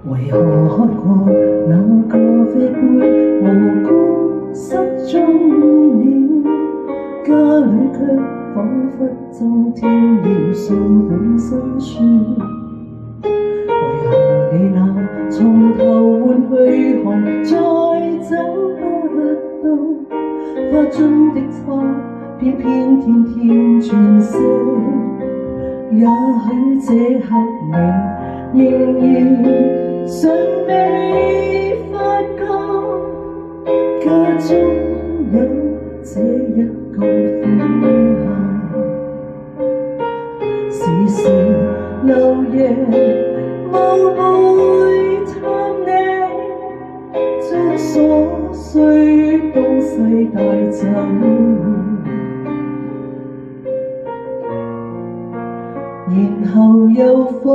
為何喝過那咖啡杯，無辜失蹤了？家裏卻彷彿增添了信本身書。為何你那從頭換去紅，再找不到花樽的花，偏偏天天轉色？也許這刻你仍然尚未發覺，家中有這一個風夏，時時漏夜冒昧探你，將瑣碎東西帶走，然後又放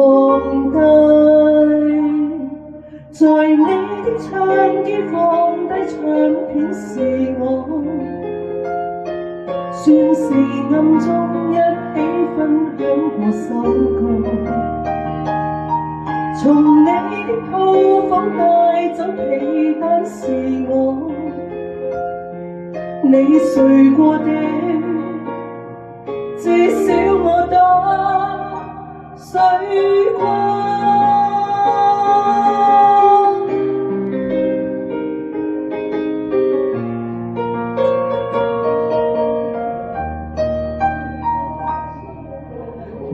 低，在你的唱機放低唱片是我，算是暗中一起分享過首歌。從你的套房帶走被單是我，你睡過的，至少我都睡過。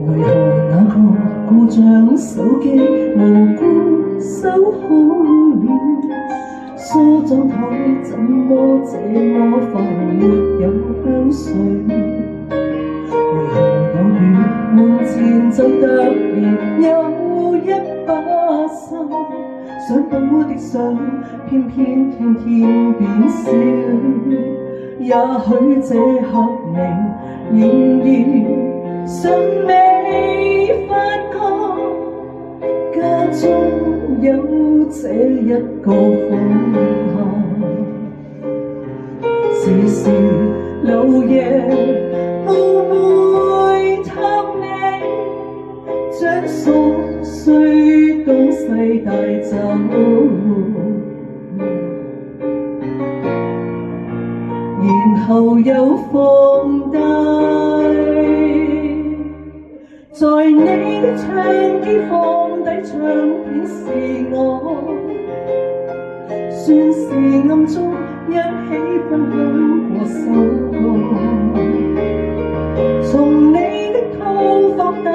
為何那個故障手機無故收好了？梳妝台怎麼這麼煩，沒有香水？為何有雨門前就突然有一把心，想補的相偏偏天天變少？也許這刻你仍然尚未發覺，家中有這一個風夏，時時漏夜冒昧探你，將瑣碎東西帶走，然後又放低，在你的唱機放低唱片是我，算是暗中一起分享過首歌。從你的套房帶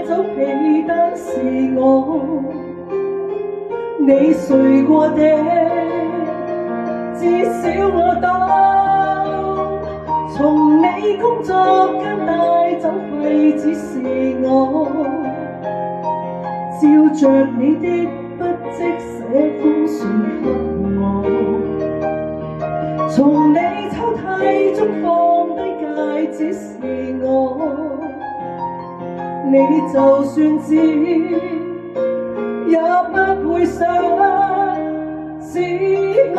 走被單是我，你睡過的，至少我都從你工作間帶走廢紙是我，照着你的筆跡寫封信給我，從你抽屜中放低戒指是我，你就算知也不會想是我。